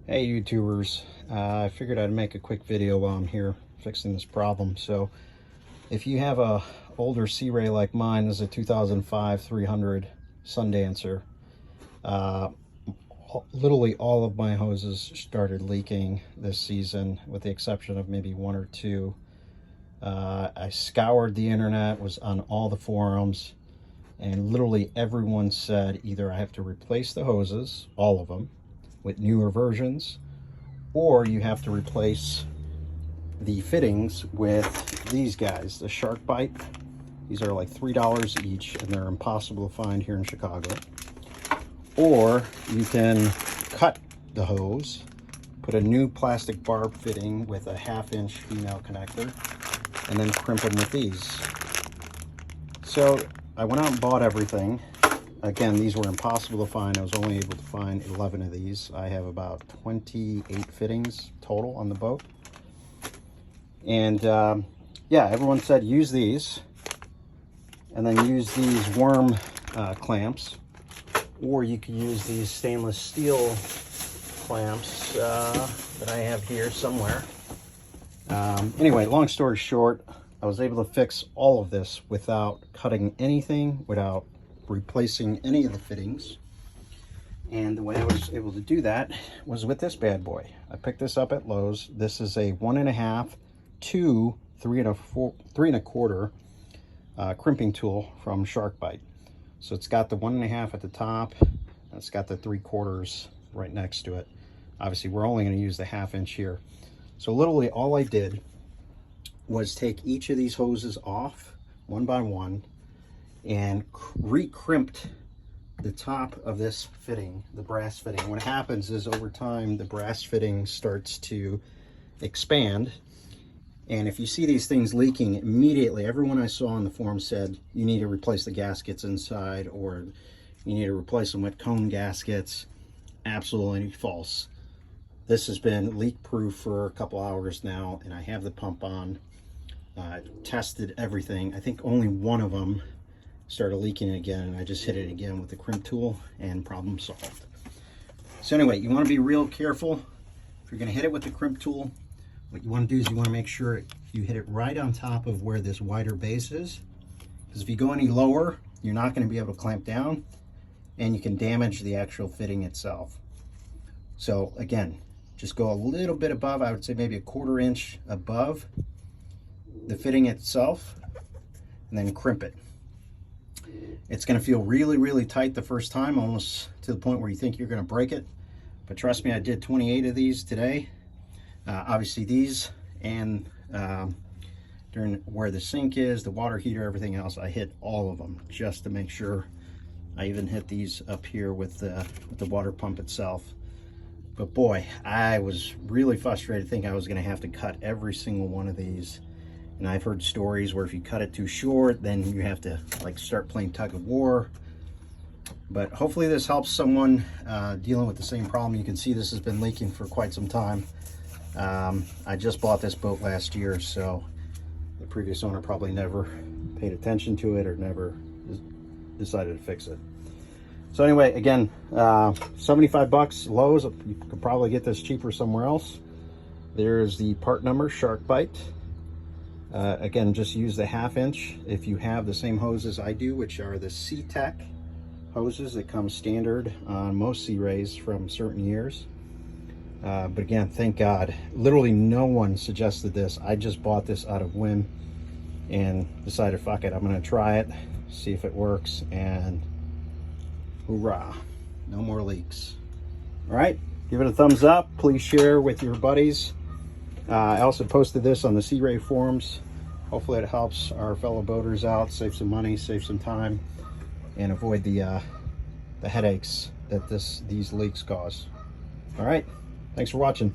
Hey YouTubers, I figured I'd make a quick video while I'm here fixing this problem. So if you have a older Sea Ray like mine, this is a 2005 300 Sundancer. Literally all of my hoses started leaking this season with the exception of maybe one or two. I scoured the internet, was on all the forums, and literally everyone said either I have to replace the hoses, all of them, with newer versions, or you have to replace the fittings with these guys, the Shark Bite. These are like $3 each and they're impossible to find here in Chicago. Or you can cut the hose, put a new plastic barb fitting with a 1/2 inch female connector, and then crimp them with these. So I went out and bought everything. Again, these were impossible to find. I was only able to find 11 of these. I have about 28 fittings total on the boat. And yeah, everyone said use these and then use these worm clamps, or you can use these stainless steel clamps that I have here somewhere. Anyway, long story short, I was able to fix all of this without cutting anything, without replacing any of the fittings. And the way I was able to do that was with this bad boy. I picked this up at Lowe's. This is a 1.5 to 3 1/4 crimping tool from Shark Bite. So it's got the 1.5 at the top, and it's got the 3/4 right next to it. Obviously we're only going to use the 1/2 inch here. So literally all I did was take each of these hoses off one by one and re-crimped the top of this fitting, the brass fitting. What happens is over time the brass fitting starts to expand, and if you see these things leaking immediately, everyone I saw on the forum said you need to replace the gaskets inside, or you need to replace them with cone gaskets. Absolutely false. This has been leak proof for a couple hours now, and I have the pump on. Tested everything. I think only one of them started leaking again, and I just hit it again with the crimp tool and problem solved. So anyway, you want to be real careful if you're going to hit it with the crimp tool. What you want to do is you want to make sure you hit it right on top of where this wider base is, because if you go any lower, you're not going to be able to clamp down and you can damage the actual fitting itself. So again, just go a little bit above, I would say maybe 1/4 inch above the fitting itself, and then crimp it. It's going to feel really, really tight the first time, almost to the point where you think you're going to break it. But trust me, I did 28 of these today. Obviously these, and during where the sink is, the water heater, everything else, I hit all of them just to make sure. I even hit these up here with the water pump itself. But boy, I was really frustrated thinking I was going to have to cut every single one of these. And I've heard stories where if you cut it too short, then you have to like start playing tug of war. But hopefully this helps someone dealing with the same problem. You can see this has been leaking for quite some time. I just bought this boat last year, so the previous owner probably never paid attention to it or never decided to fix it. So anyway, again, 75 bucks Lowe's. You could probably get this cheaper somewhere else. There's the part number, Shark Bite. Again, just use the 1/2 inch if you have the same hoses I do, which are the SeaTech hoses that come standard on most Sea Rays from certain years. But again, thank God, literally no one suggested this. I just bought this out of whim and decided, fuck it, I'm gonna try it, see if it works, and hoorah, no more leaks. All right, give it a thumbs up. Please share with your buddies. I also posted this on the Sea Ray forums. Hopefully it helps our fellow boaters out, save some money, save some time, and avoid the headaches that these leaks cause. All right, thanks for watching.